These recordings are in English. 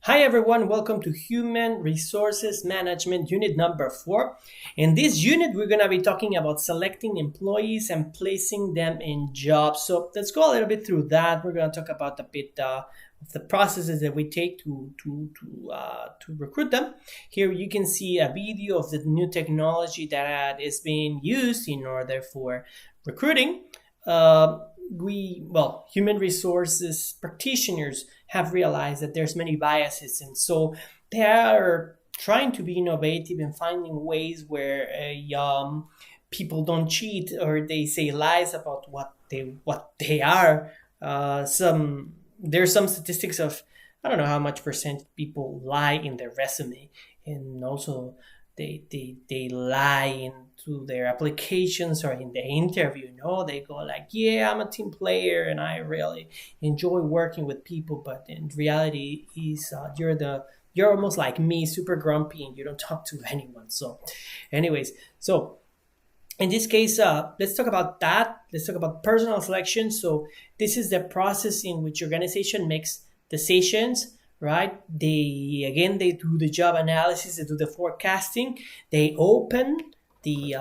Hi everyone, welcome to Human Resources Management Unit number 4. In this unit, we're going to be talking about selecting employees and placing them in jobs. So let's go a little bit through that. We're going to talk about a bit of the processes that we take to recruit them. Here you can see a video of the new technology that is being used in order for recruiting. Human resources practitioners have realized that there's many biases, and so they are trying to be innovative and finding ways where people don't cheat or they say lies about what they are. There's some statistics of I don't know how much percent people lie in their resume, and also they lie into their applications or in the interview. They go like, yeah, I'm a team player and I really enjoy working with people, but in reality is you're almost like me, super grumpy, and you don't talk to anyone. So anyways, so in this case, let's talk about that. Let's talk about personal selection. So this is the process in which organization makes decisions, right? They do the job analysis, they do the forecasting, they open the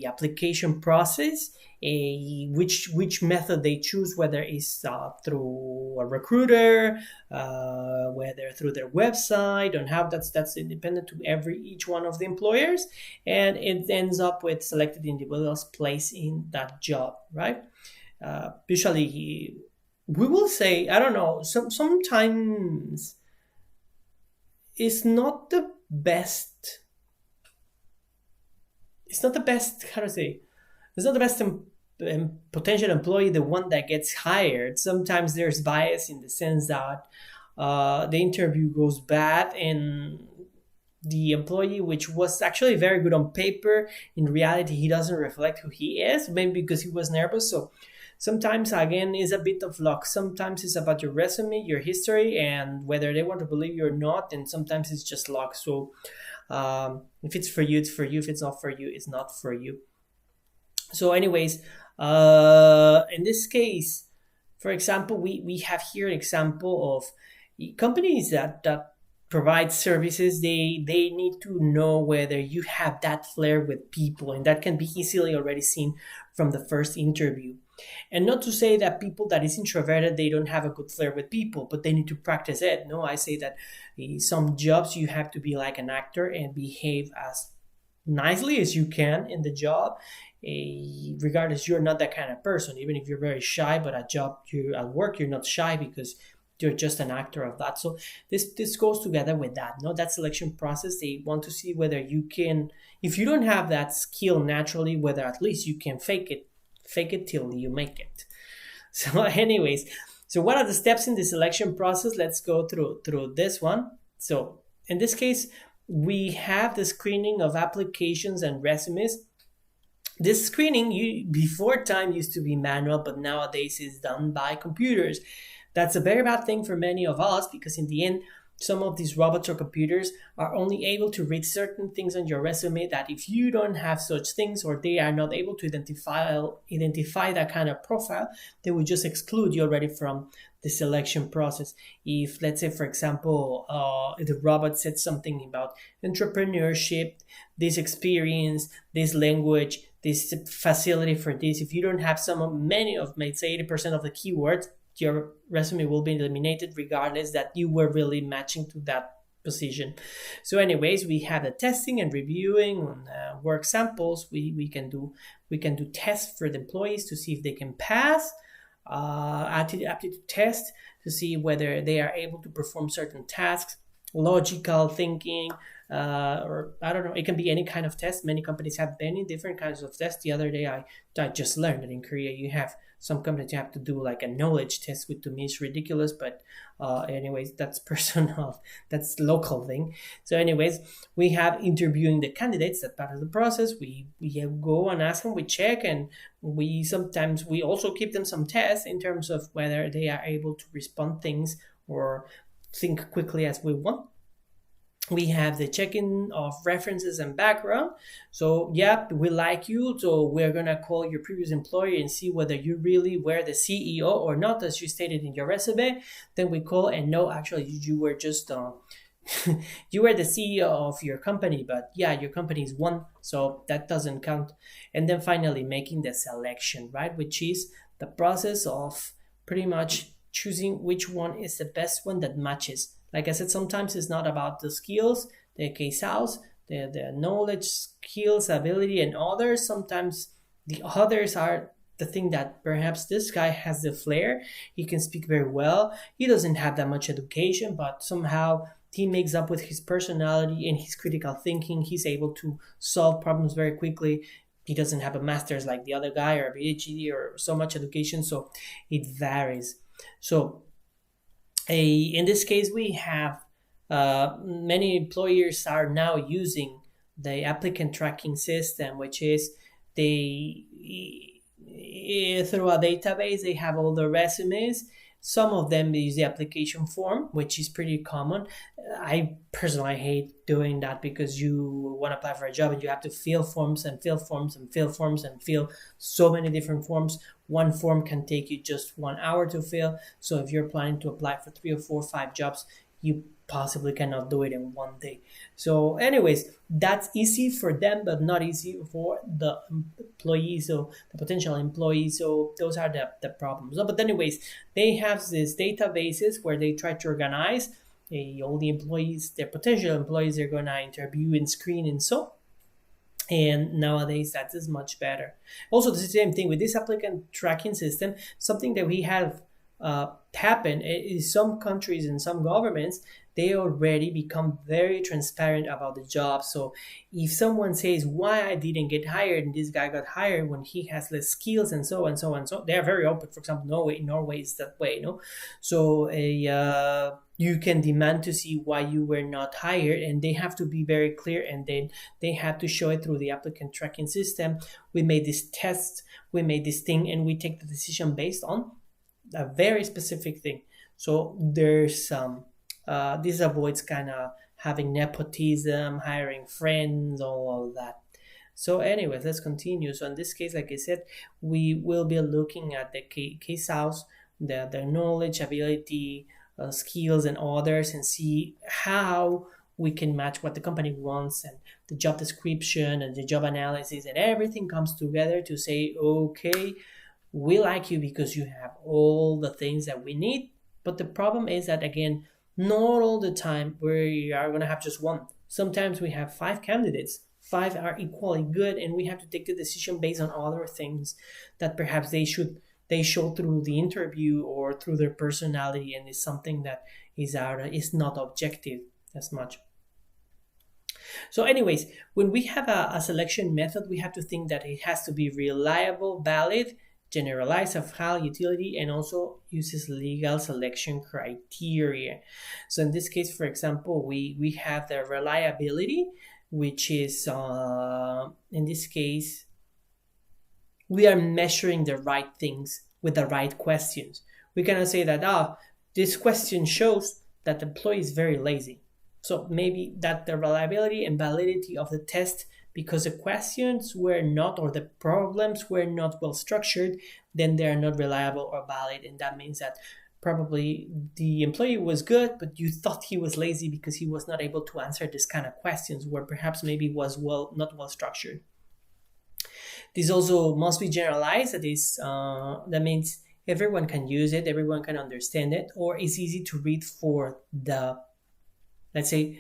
application process, which method they choose, whether it's through a recruiter, whether through their website, and how that's independent to each one of the employers, and it ends up with selected individuals placed in that job, right? Usually, we will say, I don't know, sometimes it's not the best. It's not the best. How to say? It's not the best potential employee, the one that gets hired. Sometimes there's bias in the sense that the interview goes bad and the employee, which was actually very good on paper, in reality he doesn't reflect who he is, maybe because he was nervous. So sometimes again it's a bit of luck. Sometimes it's about your resume, your history, and whether they want to believe you or not, and sometimes it's just luck. So if it's for you, it's for you. If it's not for you, it's not for you. So anyways, in this case, for example, we have here an example of companies that provide services. They need to know whether you have that flair with people, and that can be easily already seen from the first interview. And not to say that people that is introverted, they don't have a good flair with people, but they need to practice it. No, I say that some jobs you have to be like an actor and behave as nicely as you can in the job, regardless you're not that kind of person. Even if you're very shy, but at work you're not shy because you're just an actor of that. So this goes together with that. No, that selection process, they want to see whether you can, if you don't have that skill naturally, whether at least you can fake it till you make it. So anyways, so what are the steps in the selection process? Let's go through this one. So in this case, we have the screening of applications and resumes. This screening before time used to be manual, but nowadays is done by computers. That's a very bad thing for many of us, because in the end, some of these robots or computers are only able to read certain things on your resume that if you don't have such things, or they are not able to identify that kind of profile, they will just exclude you already from the selection process. If, let's say, for example, the robot said something about entrepreneurship, this experience, this language, this facility for this, if you don't have many of, let's say, 80% of the keywords, your resume will be eliminated, regardless that you were really matching to that position. So anyways, we have the testing and reviewing on work samples. We can do tests for the employees to see if they can pass, aptitude test to see whether they are able to perform certain tasks, logical thinking, or I don't know, it can be any kind of test. Many companies have many different kinds of tests. The other day I just learned that in Korea you have some companies you have to do like a knowledge test, which to me is ridiculous, but anyways, that's personal, that's local thing. So anyways, we have interviewing the candidates. That's part of the process. We go and ask them, we check, and we also give them some tests in terms of whether they are able to respond things or think quickly as we want. We have the checking of references and background. So yeah, we like you, so we're gonna call your previous employer and see whether you really were the CEO or not, as you stated in your resume. Then we call and no, actually you were just you were the CEO of your company, but yeah, your company is one, so that doesn't count. And then finally making the selection, right, which is the process of pretty much choosing which one is the best one that matches. Like I said, sometimes it's not about the skills, the case house, the knowledge, skills, ability, and others. Sometimes the others are the thing that perhaps this guy has the flair. He can speak very well. He doesn't have that much education, but somehow he makes up with his personality and his critical thinking. He's able to solve problems very quickly. He doesn't have a master's like the other guy or a PhD or so much education, so it varies. So in this case, we have many employers are now using the applicant tracking system, which is they through a database they have all the resumes. Some of them use the application form, which is pretty common. I personally hate doing that because you want to apply for a job and you have to fill forms and fill forms and fill forms and fill so many different forms. One form can take you just 1 hour to fill. So if you're planning to apply for 3 or 4 or 5 jobs, you possibly cannot do it in one day. So anyways, that's easy for them, but not easy for the employees, so the potential employees. So those are the problems. But anyways, they have these databases where they try to organize all the employees, their potential employees they're going to interview and screen and so. And nowadays that is much better. Also, the same thing with this applicant tracking system. Something that we have happen is some countries and some governments, they already become very transparent about the job. So if someone says why I didn't get hired and this guy got hired when he has less skills and so and so and so, they are very open. For example, Norway is that way, So you can demand to see why you were not hired, and they have to be very clear, and then they have to show it through the applicant tracking system. We made this test, we made this thing, and we take the decision based on a very specific thing. So there's this avoids kind of having nepotism, hiring friends, all of that. So anyways, let's continue. So in this case, like I said, we will be looking at the case house, the knowledge, ability, skills, and others, and see how we can match what the company wants and the job description and the job analysis, and everything comes together to say, okay, we like you because you have all the things that we need. But the problem is that, again, not all the time we are going to have just one. Sometimes we have 5 candidates. 5 are equally good, and we have to take the decision based on other things that perhaps they show through the interview or through their personality, and is something that is not objective as much. So anyways, when we have a selection method, we have to think that it has to be reliable, valid, generalized, of high utility, and also uses legal selection criteria. So in this case, for example, we have the reliability, which is in this case, we are measuring the right things with the right questions. We cannot say that this question shows that the employee is very lazy. So maybe that the reliability and validity of the test, because the questions were not, or the problems were not well structured, then they are not reliable or valid. And that means that probably the employee was good, but you thought he was lazy because he was not able to answer this kind of questions, where perhaps maybe was not well structured. This also must be generalized. That means everyone can use it, everyone can understand it, or it's easy to read for the, let's say,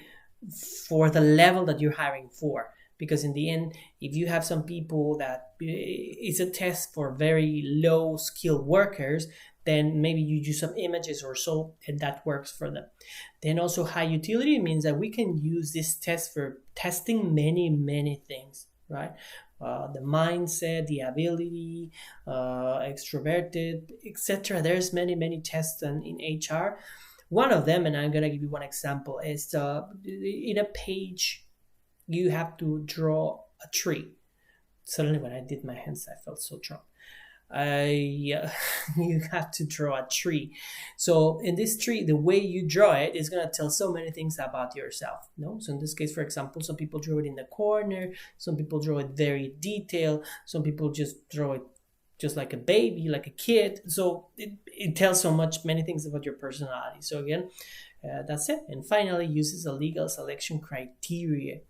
for the level that you're hiring for. Because in the end, if you have some people that it's a test for very low skilled workers, then maybe you use some images or so, and that works for them. Then also high utility means that we can use this test for testing many things, right? The mindset, the ability, extroverted, etc. There's many tests in HR. One of them, and I'm going to give you one example, is in a page, you have to draw a tree. Suddenly when I did my hands, I felt so drunk. you have to draw a tree. So in this tree, the way you draw it is going to tell so many things about yourself. No, so in this case, for example, some people draw it in the corner, some people draw it very detailed, some people just draw it just like a baby, like a kid. So it tells so much, many things about your personality. So again, that's it. And finally, uses a legal selection criteria.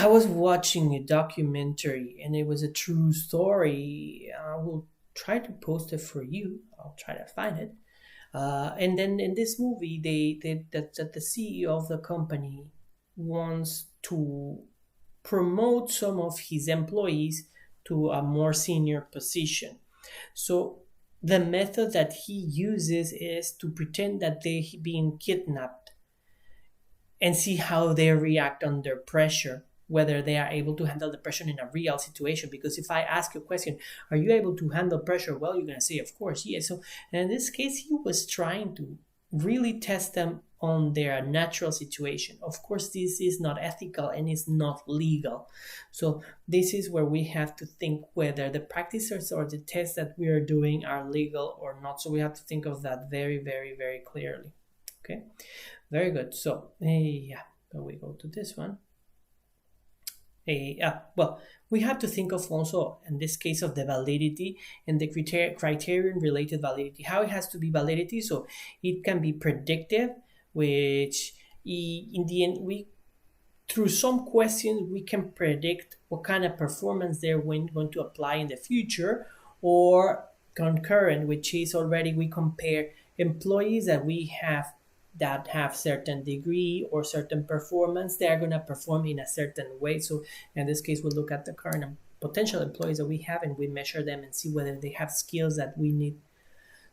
I was watching a documentary and it was a true story. I will try to post it for you. I'll try to find it. And then in this movie, that the CEO of the company wants to promote some of his employees to a more senior position. So the method that he uses is to pretend that they're being kidnapped and see how they react under pressure, whether they are able to handle the pressure in a real situation. Because if I ask you a question, are you able to handle pressure? Well, you're going to say, of course, yes. So in this case, he was trying to really test them on their natural situation. Of course, this is not ethical and it's not legal. So this is where we have to think whether the practices or the tests that we are doing are legal or not. So we have to think of that very, very, very clearly. Okay, very good. So yeah, we go to this one. Well, we have to think of also, in this case, of the validity and the criterion related validity, how it has to be validity. So it can be predictive, which in the end, through some questions, we can predict what kind of performance they're going to apply in the future, or concurrent, which is already we compare employees that we have that have certain degree or certain performance, they are going to perform in a certain way. So in this case, we'll look at the current and potential employees that we have and we measure them and see whether they have skills that we need.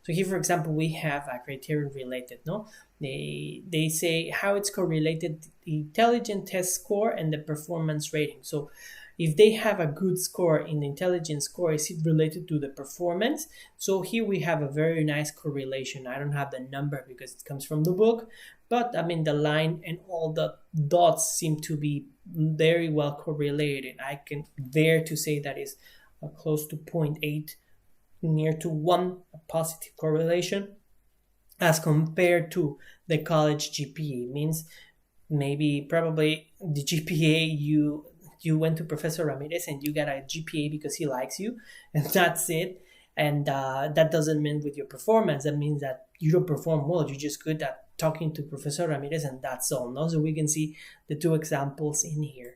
So here, for example, we have a criterion related, no? They say how it's correlated, the intelligence test score and the performance rating. So if they have a good score in the intelligence score, is it related to the performance? So here we have a very nice correlation. I don't have the number because it comes from the book, but I mean the line and all the dots seem to be very well correlated. I can dare to say that is close to 0.8, near to 1, a positive correlation, as compared to the college GPA. Means maybe probably the GPA you went to Professor Ramirez and you got a GPA because he likes you, and that's it. And that doesn't mean with your performance. That means that you don't perform well. You're just good at talking to Professor Ramirez, and that's all. No? So we can see the two examples in here.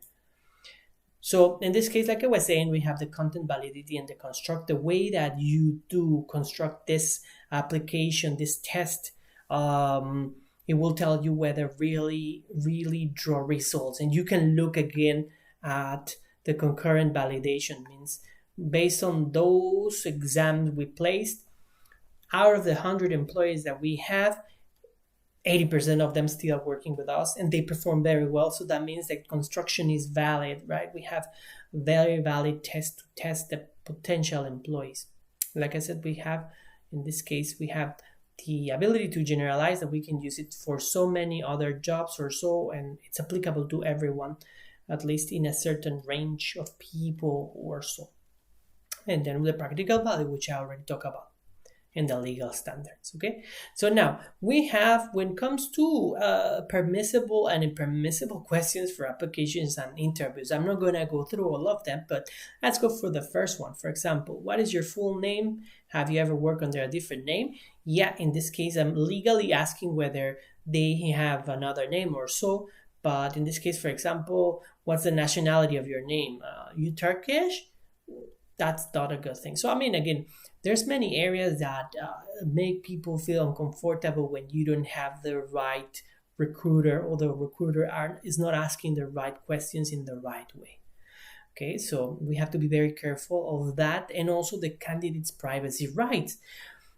So in this case, like I was saying, we have the content validity and the construct. The way that you do construct this application, this test, it will tell you whether really draw results. And you can look again at the concurrent validation. Means based on those exams we placed, out of the 100 employees that we have, 80% of them still are working with us and they perform very well. So that means that construction is valid, right? We have very valid test to test the potential employees. Like I said, we have, in this case, we have the ability to generalize that we can use it for so many other jobs or so, and it's applicable to everyone, at least in a certain range of people or so. And then the practical value, which I already talked about, and the legal standards. Okay, so now we have, when it comes to permissible and impermissible questions for applications and interviews, I'm not going to go through all of them, but let's go for the first one. For example, what is your full name? Have you ever worked under a different name? Yeah, in this case, I'm legally asking whether they have another name or so. But in this case, for example, what's the nationality of your name? You Turkish? That's not a good thing. So I mean, again, there's many areas that make people feel uncomfortable when you don't have the right recruiter, or the recruiter is not asking the right questions in the right way. Okay, so we have to be very careful of that, and also the candidate's privacy rights.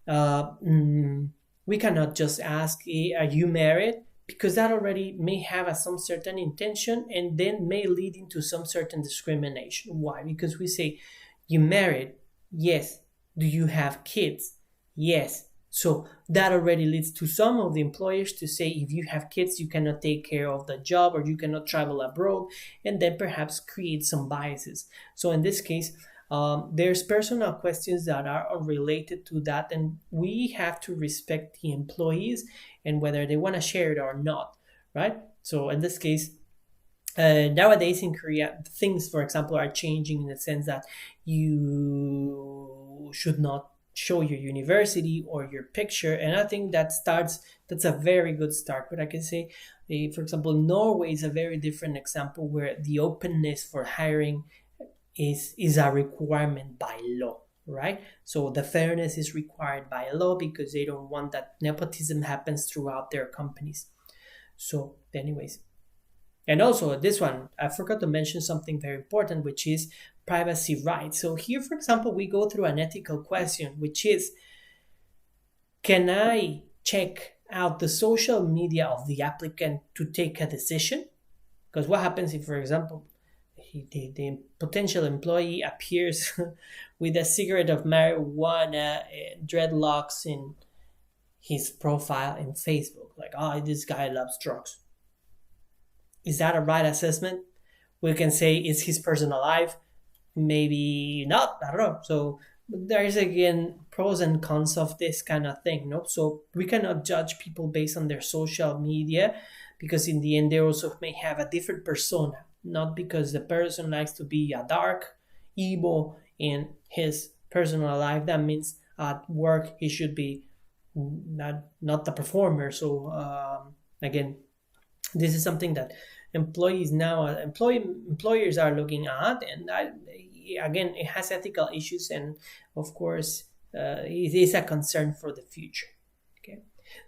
We cannot just ask, are you married? Because that already may have some certain intention and then may lead into some certain discrimination. Why? Because we say, you married? Yes. Do you have kids? Yes. So that already leads to some of the employers to say, if you have kids, you cannot take care of the job or you cannot travel abroad, and then perhaps create some biases. So in this case, there's personal questions that are related to that, and we have to respect the employees and whether they want to share it or not, right? So in this case, nowadays in Korea, things, for example, are changing in the sense that you should not show your university or your picture, and I think that's a very good start. But I can say, for example, Norway is a very different example where the openness for hiring is a requirement by law, right? So the fairness is required by law because they don't want that nepotism happens throughout their companies. So anyways, and also this one, I forgot to mention something very important, which is privacy rights. So here, for example, we go through an ethical question, which is, can I check out the social media of the applicant to take a decision? Because what happens if, for example, the potential employee appears with a cigarette of marijuana and dreadlocks in his profile in Facebook? Like, oh, this guy loves drugs. Is that a right assessment? We can say, is his personal life? Maybe not. I don't know. So there's again pros and cons of this kind of thing. No, so we cannot judge people based on their social media, because in the end they also may have a different persona. Not because the person likes to be a dark, evil in his personal life. That means at work he should be not the performer. So again, this is something that employees now, employers are looking at, and again, it has ethical issues, and of course, it is a concern for the future. Okay.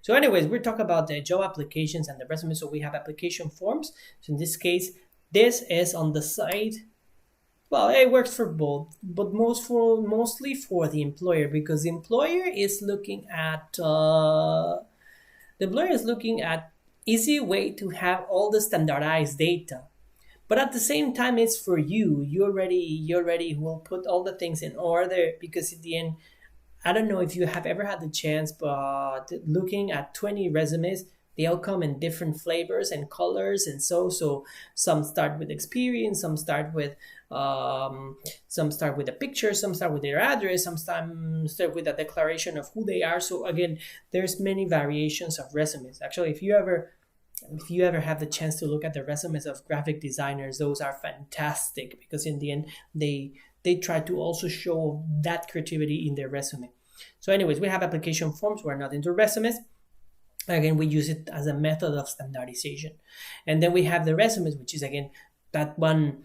So, anyways, we're talking about the job applications and the resume. So we have application forms. So in this case, this is on the side. Well, it works for both, but mostly for the employer, because the employer is looking at easy way to have all the standardized data. But at the same time, it's for you. You already will put all the things in order, because at the end, I don't know if you have ever had the chance, but looking at 20 resumes, they all come in different flavors and colors, and so some start with experience, some start with a picture, some start with their address, some start with a declaration of who they are. So again, there's many variations of resumes. Actually, if you ever have the chance to look at the resumes of graphic designers, those are fantastic, because in the end they try to also show that creativity in their resume. So anyways, we have application forms. We're not into resumes. Again, we use it as a method of standardization. And then we have the resumes, which is again that one.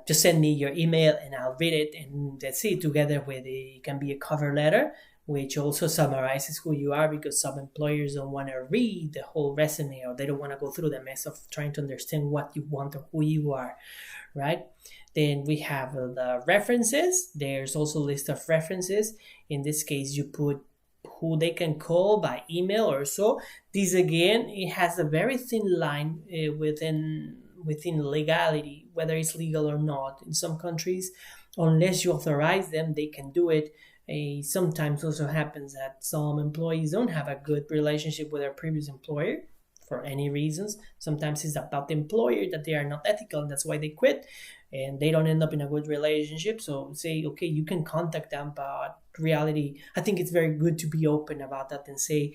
Just send me your email and I'll read it, and that's it. Together with it can be a cover letter, which also summarizes who you are, because some employers don't want to read the whole resume, or they don't want to go through the mess of trying to understand what you want or who you are, right? Then we have the references. There's also a list of references. In this case, you put who they can call by email or so. This again, it has a very thin line within legality, whether it's legal or not. In some countries, unless you authorize them, they can do it. Sometimes also happens that some employees don't have a good relationship with their previous employer for any reasons. Sometimes it's about the employer, that they are not ethical, and that's why they quit, and they don't end up in a good relationship. So say, okay, you can contact them, but reality, I think it's very good to be open about that and say,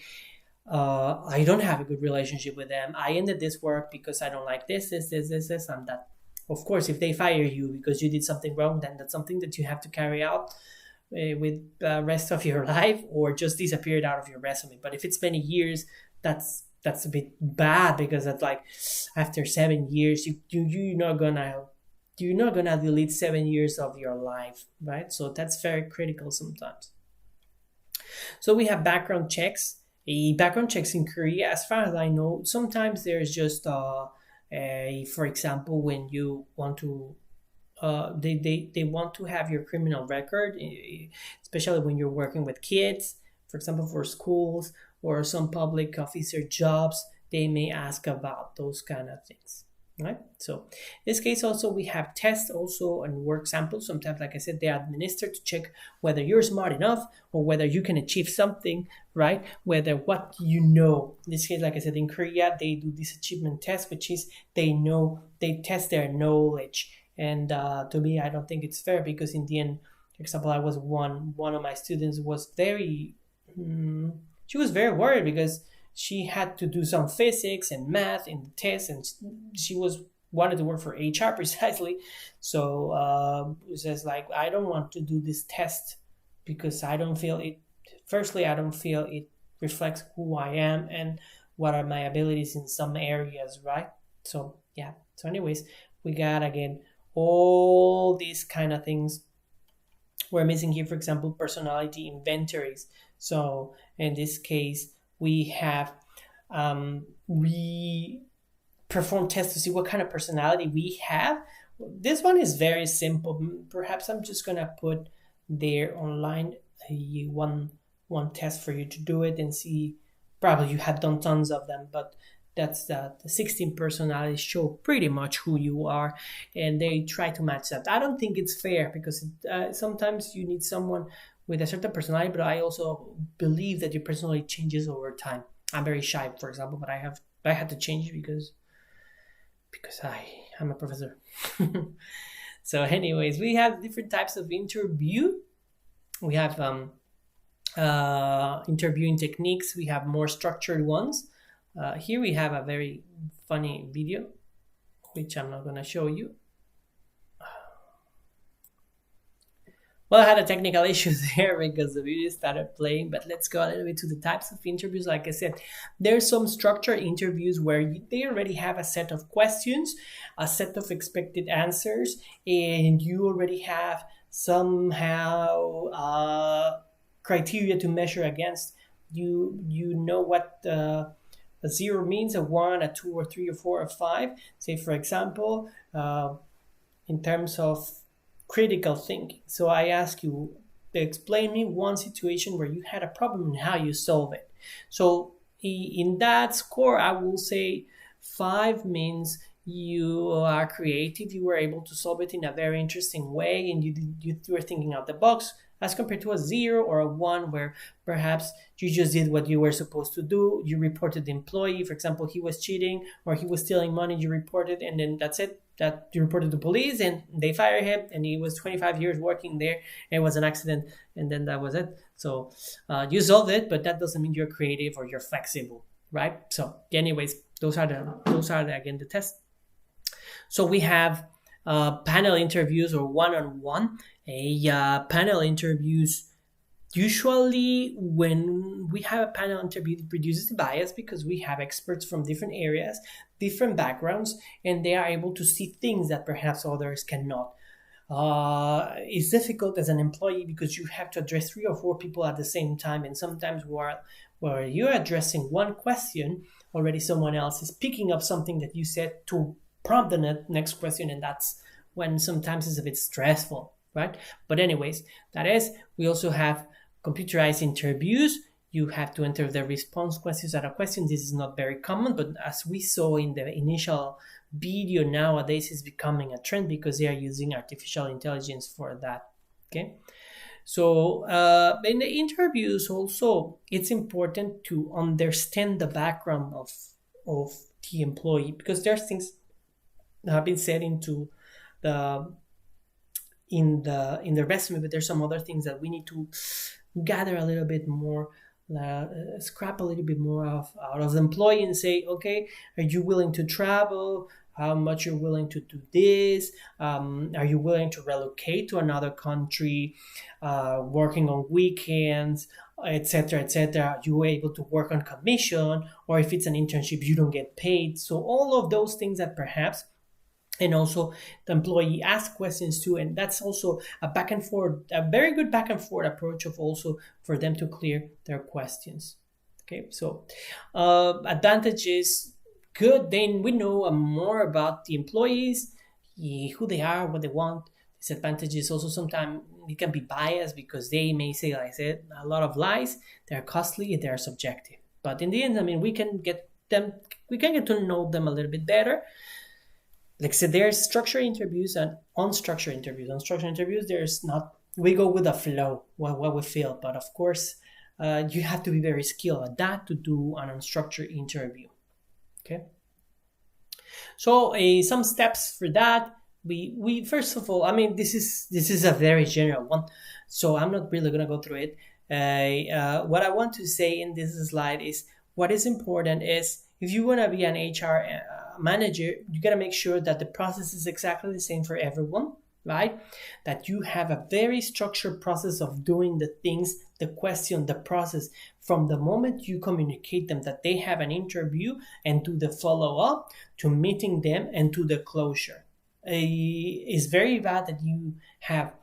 I don't have a good relationship with them. I ended this work because I don't like this, and that. Of course, if they fire you because you did something wrong, then that's something that you have to carry out with the rest of your life, or just disappeared out of your resume. But if it's many years, that's a bit bad, because that's like after 7 years, you're not gonna delete 7 years of your life, right? So that's very critical sometimes. So we have background checks. Background checks in Korea, as far as I know, sometimes there's just for example, when you want to they want to have your criminal record, especially when you're working with kids, for example, for schools or some public officer jobs, they may ask about those kind of things. Right. So in this case also we have tests also and work samples. Sometimes, like I said, they are administered to check whether you're smart enough or whether you can achieve something, right? Whether what you know. In this case, like I said, in Korea, they do this achievement test, which is they test their knowledge. And to me, I don't think it's fair because in the end, for example, I was one of my students was very, she was very worried because she had to do some physics and math in the test, and she was wanted to work for HR precisely. So it says like, I don't want to do this test because I don't feel it. Firstly, I don't feel it reflects who I am and what are my abilities in some areas, right? So yeah. So anyways, we got again all these kind of things we're missing here. For example, personality inventories. So in this case, we have we perform tests to see what kind of personality we have. This one is very simple. Perhaps I'm just gonna put there online one test for you to do it and see. Probably you have done tons of them, but that's the 16 personalities show pretty much who you are, and they try to match that. I don't think it's fair because sometimes you need someone with a certain personality, but I also believe that your personality changes over time. I'm very shy, for example, but I had to change because I'm a professor. So, anyways, we have different types of interview. We have interviewing techniques. We have more structured ones. Here we have a very funny video, which I'm not going to show you. Well, I had a technical issue there because the video started playing, but let's go a little bit to the types of interviews. Like I said, there's some structured interviews where they already have a set of questions, a set of expected answers, and you already have somehow criteria to measure against. You know what a 0 means, a 1, a 2, or 3, or 4, or 5. Say, for example, in terms of critical thinking. So I ask you, explain me one situation where you had a problem and how you solve it. So in that score, I will say 5 means you are creative, you were able to solve it in a very interesting way, and you were thinking out the box, as compared to a 0 or a 1 where perhaps you just did what you were supposed to do. You reported the employee, for example, he was cheating or he was stealing money, you reported, and then that's it. That you reported to police and they fired him, and he was 25 years working there. It was an accident, and then that was it. So you solved it, but that doesn't mean you're creative or you're flexible, right? So anyways, those are again the tests. So we have panel interviews or one-on-one. Panel interviews, usually when we have a panel interview, it reduces the bias because we have experts from different areas, different backgrounds, and they are able to see things that perhaps others cannot. It's difficult as an employee because you have to address 3 or 4 people at the same time, and sometimes where you're addressing one question, already someone else is picking up something that you said to prompt the next question, and that's when sometimes it's a bit stressful, right? But anyways, that is, we also have computerized interviews. You have to enter the response questions at a question. This is not very common, but as we saw in the initial video, nowadays is becoming a trend because they are using artificial intelligence for that. Okay. So in the interviews also, it's important to understand the background of the employee, because there's things that have been said into in the resume, but there's some other things that we need to gather a little bit more, scrap a little bit more out of the employee and say, okay, are you willing to travel? How much you're willing to do this? Are you willing to relocate to another country, working on weekends, etc., etc.? Are you able to work on commission, or if it's an internship, you don't get paid? So all of those things that perhaps, and also the employee asks questions too, and that's also a back and forth, a very good back and forth approach of also for them to clear their questions. Okay, so advantages. Good, then we know more about the employees, who they are, what they want. Disadvantages also, sometimes it can be biased because they may say, like I said, a lot of lies. They're costly, they're subjective. But in the end, I mean, we can get to know them a little bit better. like I said, there's structured interviews and unstructured interviews. Unstructured interviews, there's not, we go with the flow, what we feel. But of course, you have to be very skilled at that to do an unstructured interview. Okay. So some steps for that. We first of all, I mean, this is a very general one, so I'm not really gonna go through it. What I want to say in this slide is what is important is if you want to be an HR manager, you got to make sure that the process is exactly the same for everyone, right? That you have a very structured process of doing the things, the question, the process from the moment you communicate them that they have an interview and to the follow-up, to meeting them and to the closure. It's very bad that you have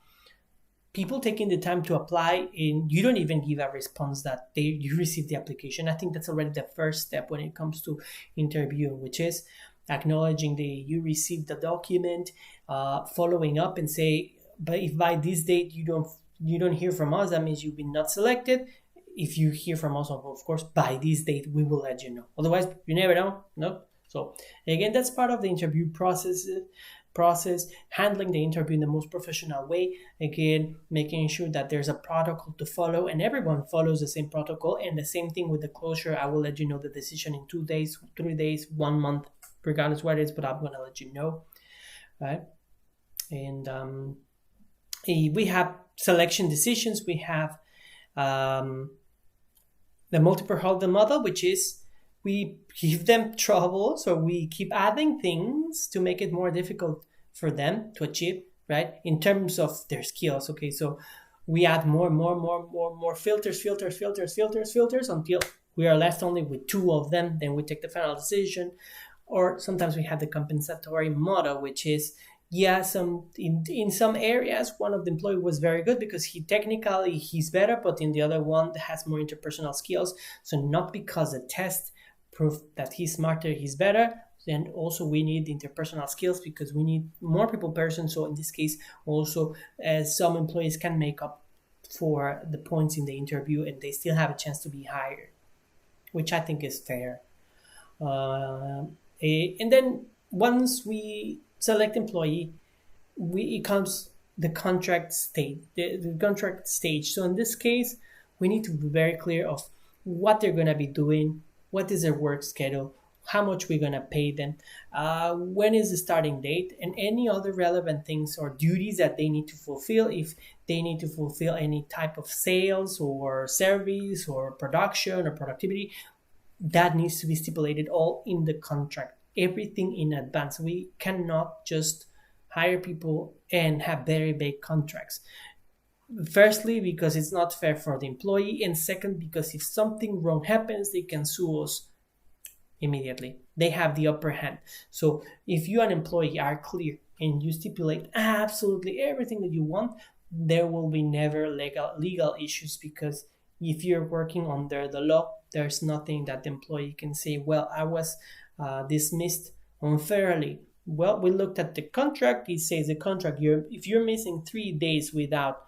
people taking the time to apply and you don't even give a response that you received the application. I think that's already the first step when it comes to interview, which is acknowledging that you received the document, following up and say, but if by this date you don't hear from us, that means you've been not selected. If you hear from us, of course, by this date we will let you know. Otherwise, you never know. No. So again, that's part of the interview process, handling the interview in the most professional way. Again, making sure that there's a protocol to follow and everyone follows the same protocol. And the same thing with the closure. I will let you know the decision in 2 days, 3 days, 1 month, regardless what it is, but I'm going to let you know. Right. And we have selection decisions. We have the multiple hurdle model, which is we give them trouble, so we keep adding things to make it more difficult for them to achieve, right? In terms of their skills, okay? So we add more filters until we are left only with 2 of them. Then we take the final decision. Or sometimes we have the compensatory model, which is, in some areas, one of the employees was very good because he's better, but in the other one has more interpersonal skills. So not because the test proof that he's smarter, he's better. Then also we need interpersonal skills because we need more people person. So in this case, also some employees can make up for the points in the interview and they still have a chance to be hired, which I think is fair. And then once we select employee, it comes the contract stage, the contract stage. So in this case, we need to be very clear of what they're going to be doing, what is their work schedule, how much we're going to pay them, when is the starting date, and any other relevant things or duties that they need to fulfill. If they need to fulfill any type of sales or service or production or productivity, that needs to be stipulated all in the contract, everything in advance. We cannot just hire people and have very big contracts. Firstly, because it's not fair for the employee, and second, because if something wrong happens, they can sue us immediately. They have the upper hand. So if you an employee are clear and you stipulate absolutely everything that you want, there will be never legal issues, because if you're working under the law, there's nothing that the employee can say, well, I was dismissed unfairly. Well, we looked at the contract. It says the contract, if you're missing 3 days without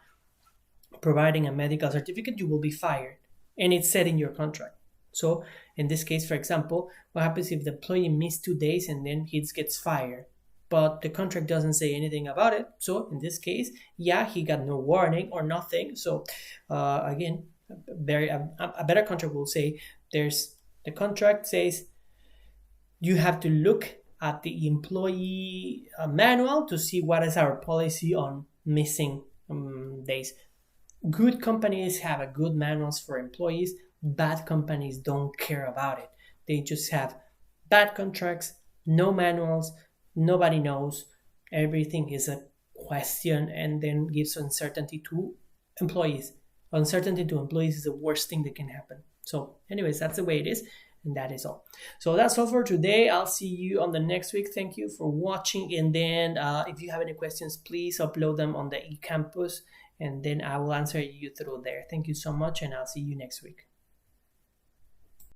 providing a medical certificate, you will be fired, and it's set in your contract. So in this case, for example, what happens if the employee missed 2 days and then he gets fired, but the contract doesn't say anything about it? So in this case, he got no warning or nothing. So again, a better contract will say the contract says you have to look at the employee manual to see what is our policy on missing days. Good companies have a good manuals for employees. Bad companies don't care about it. They just have bad contracts, no manuals, nobody knows. Everything is a question and then gives uncertainty to employees. Uncertainty to employees is the worst thing that can happen. So anyways, that's the way it is. And that is all. So that's all for today. I'll see you on the next week. Thank you for watching. And then if you have any questions, please upload them on the eCampus. And then I will answer you through there. Thank you so much. And I'll see you next week.